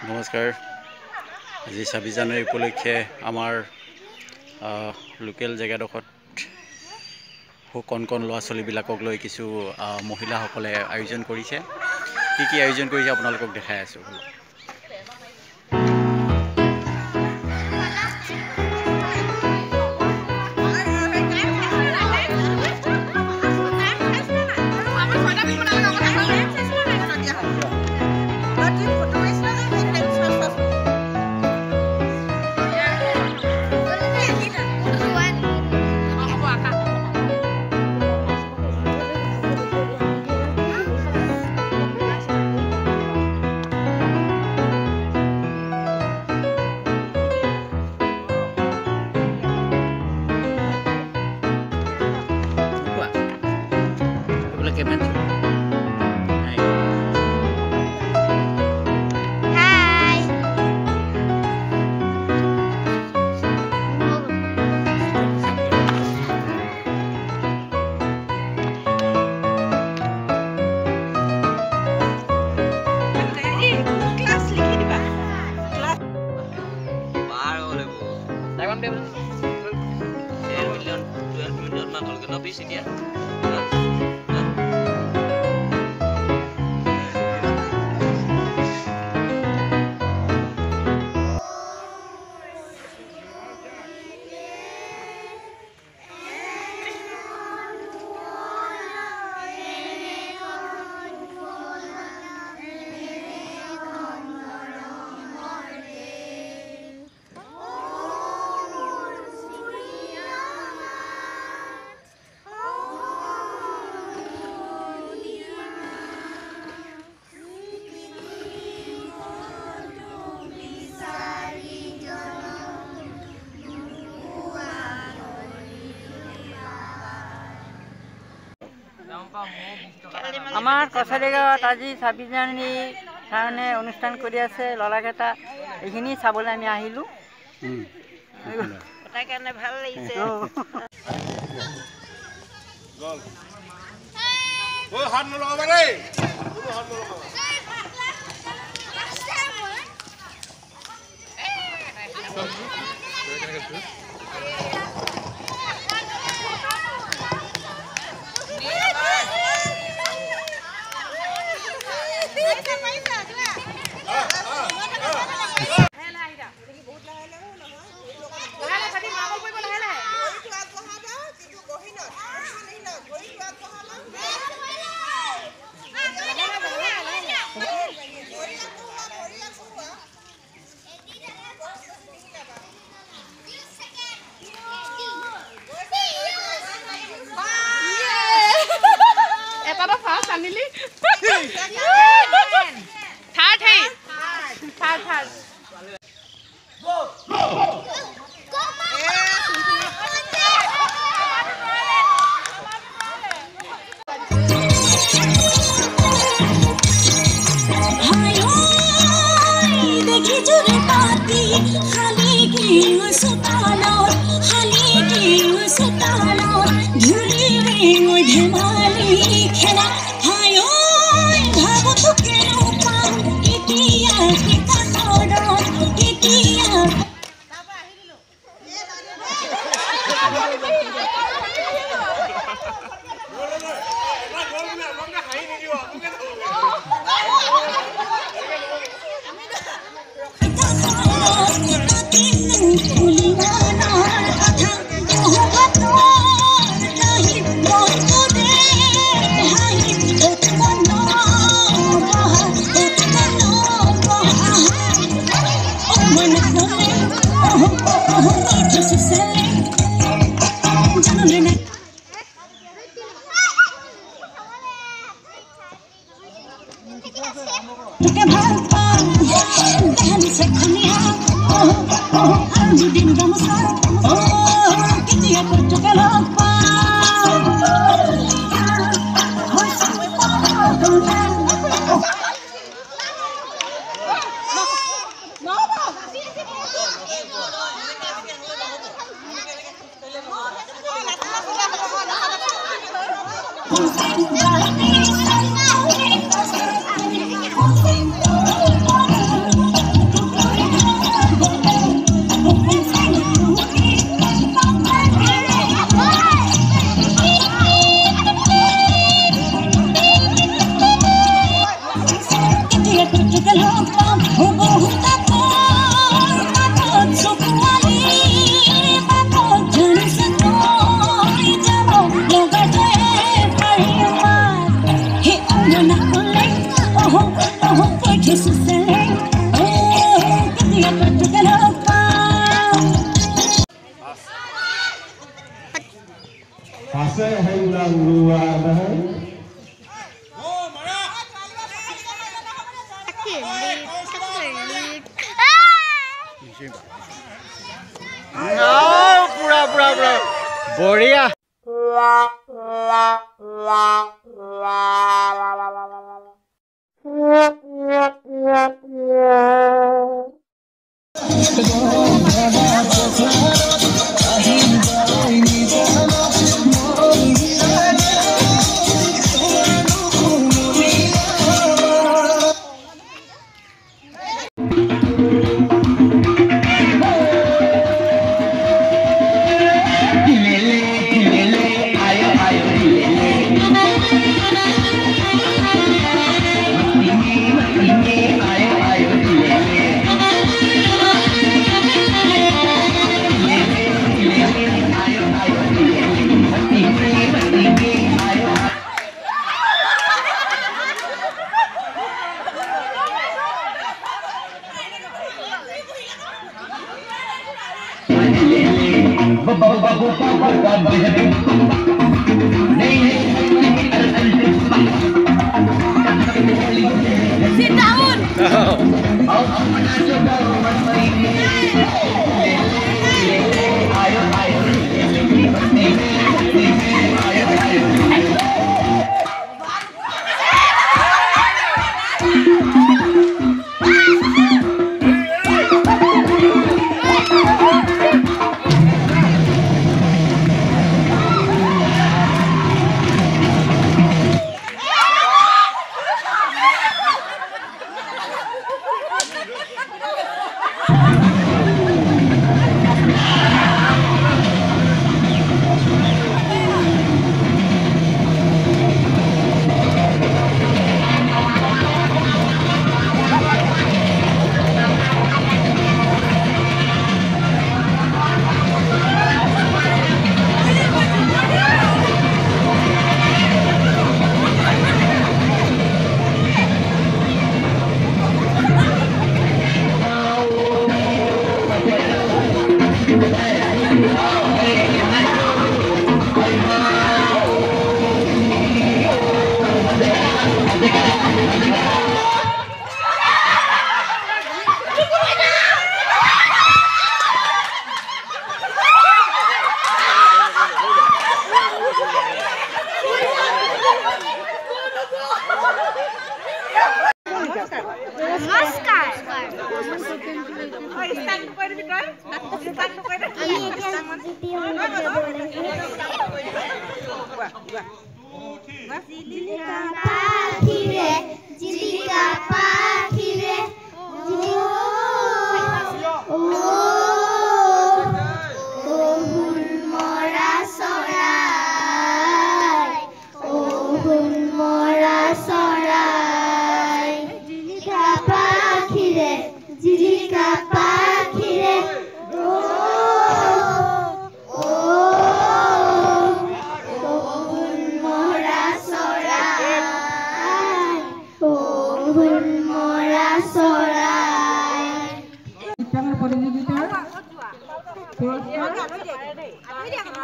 নমস্কাৰ। আজি 26 জানুৱাৰী উপলক্ষে আমাৰ লোকেল জেগাডোখৰত কণ কণ ল'ৰা ছোৱালীবিলাকক লৈ কিছু মহিলাসকলে আয়োজন কৰিছে। কি আয়োজন কৰিছে আপোনালোকক দেখাই আছোঁ। আমাৰ কছাৰীগাঁৱত আজি 26 জানুৱাৰীৰ কাৰণে অনুষ্ঠান কৰি আছে ল'ৰাকেইটা। এইখিনি চাবলৈ আমি আহিলোঁ। তাৰ কাৰণে ভাল লাগিছে। বঢ়িয়া Sit down.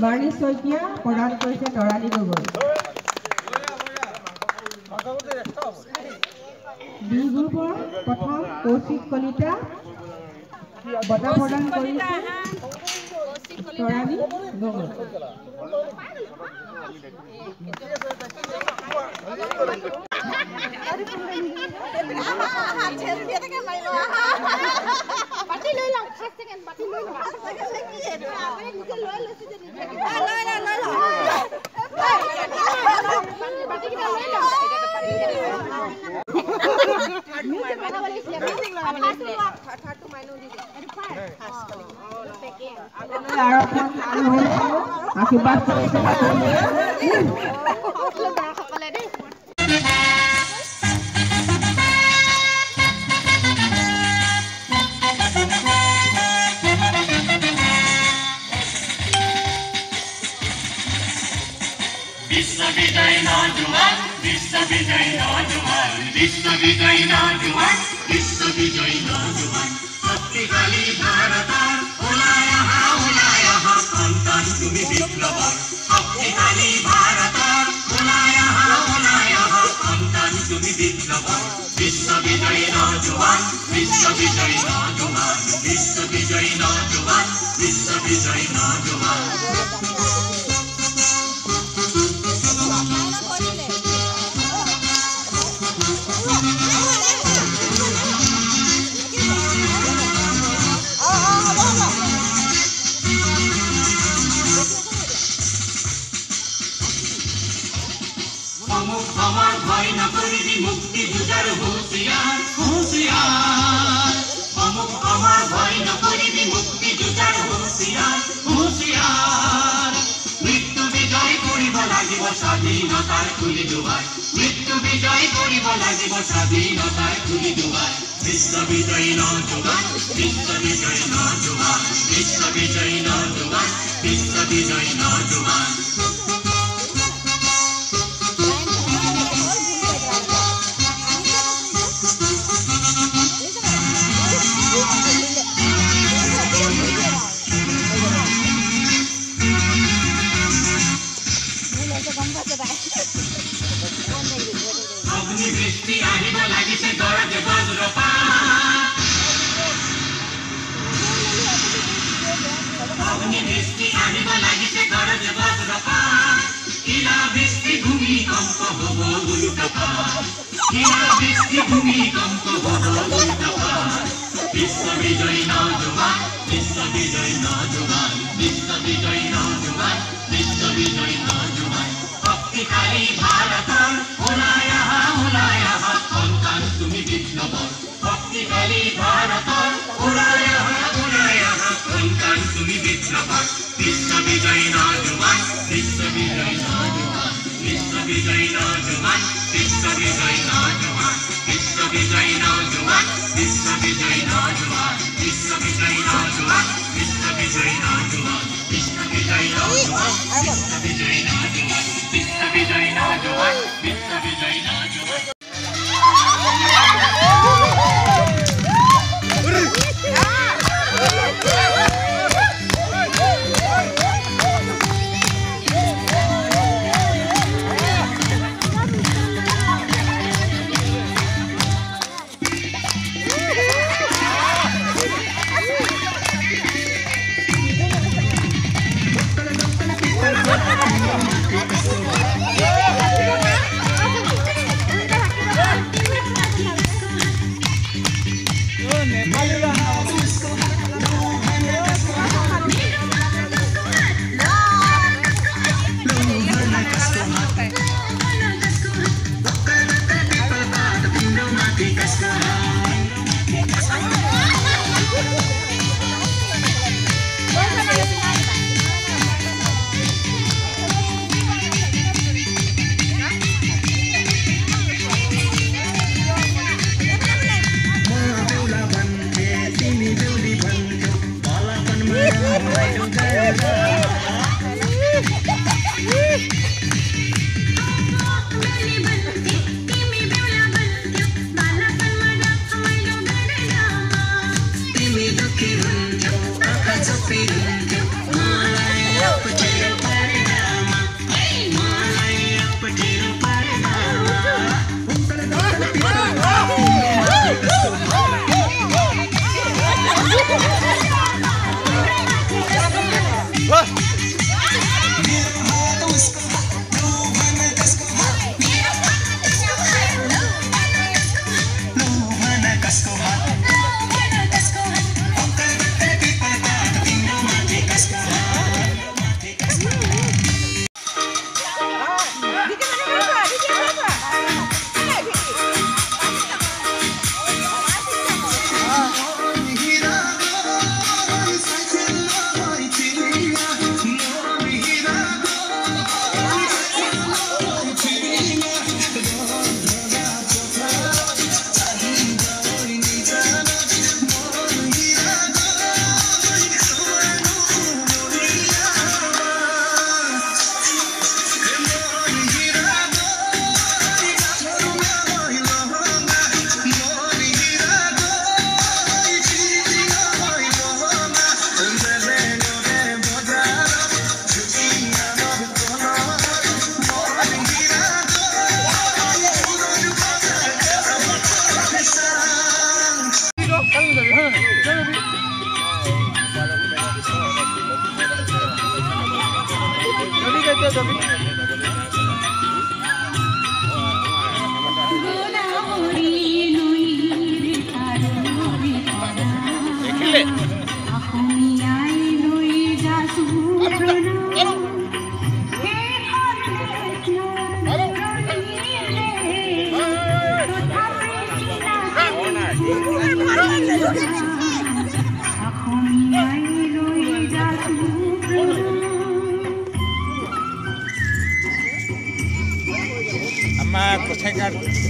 বাণী শইকীয়া প্ৰদান কৰিছে তৰালী গগৈ। বি গ্ৰুপৰ প্ৰথম কৌশিক কলিতা বঁটা প্ৰদান কৰিছে তৰালী গগৈ। আশীৰ্বাদ কৰিছে বিজয়ী নজওয়ান বিশ্ব বিজয়ী নজওয়ান বিশ্ব বিজয়ী নজওয়ান বিশ্ব বিজয়ী নজওয়ান শক্তিশালী ভাৰতৰ ওলাই আহা সন্তান তুমি বিপ্লৱৰ শক্তিশালী ভাৰতৰ ওলাই আহা সন্তান তুমি বিপ্লৱৰ বিশ্ব বিজয়ী নজওয়ান বিশ্ব বিজয়ী নজওয়ান বিশ্ব বিজয়ী নজওয়ান বিশ্ব বিজয়ী নজওয়ান আমার ভয় না করিবি মুক্তি যুজার হুঁশিয়ার হুঁশিয়ার অমুক আমার ভয় না করিবি মুক্তি যুজার হুঁশিয়ার হুঁশিয়ার মৃত্যু বিজয় করিব লাগিব স্বাধীনতার খুলি দুয়ার মৃত্যু বিজয় করিব লাগিব স্বাধীনতার খুলি দুয়ার বিশ্ব বিজয়ী নজওয়ান বিশ্ব বিজয়ী নজওয়ান বিশ্ব বিজয়ী নজওয়ান বিশ্ব বিজয়ী নজওয়ান অগ্নিবৃষ্টি আহিব লাগিছে গৰজে বজ্ৰপাত অগ্নিবৃষ্টি আহিব লাগিছে গৰজে বজ্ৰপাত শিলাবৃষ্টি ভূমিকম্প হ'ব উল্কাপাত শিলাবৃষ্টি ভূমিকম্প হ'ব উল্কাপাত বিশ্ব বিজয়ী নজওয়ান বিশ্ব বিজয়ী নজওয়ান বিশ্ব বিজয়ী নজওয়ান বিশ্ব বিজয়ী নজওয়ান শক্তিশালী ভাৰতৰ ওলাই আহা সন্তান তুমি বিপ্লৱৰ শক্তিশালী ভাৰতৰ ওলাই আহা সন্তান তুমি বিপ্লৱৰ বিশ্ব বিজয়ী নজওয়ান বিশ্ব বিজয়ী নজওয়ান বিশ্ব বিজয়ী নজওয়ান বিশ্ব বিজয়ী নজওয়ান বিশ্ব বিজয়ী নজওয়ান বিশ্ব বিজয়ী নজওয়ান বিশ্ব বিজয়ী নজওয়ান বিশ্ব বিজয়ী নজওয়ান বিশ্ব বিজয়ী নজওয়ান বিশ্ব বিজয়ী নজওয়ান বিশ্ব বিজয়ী নজওয়ান বিশ্ব বিজয়ী নজওয়ান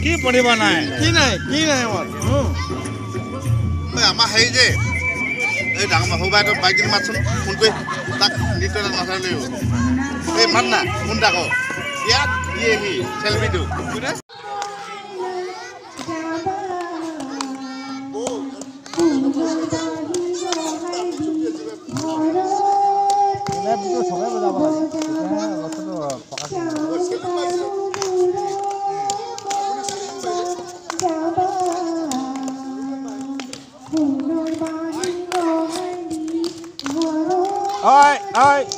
কি পঢ়িব নাই কি নাই আমাৰ হেৰি যে এই ডাঙৰ সৌবাইটো বাইকখিনি মাতচোন ফোন কৰি তাক নৃত্য এটা নাচাই লৈ এই মাত না ফোন তাক ইয়াত সি চেলফিটো চবে বজাব লাগে তেতিয়াহে বস্তুটো প্ৰকাশ ঐ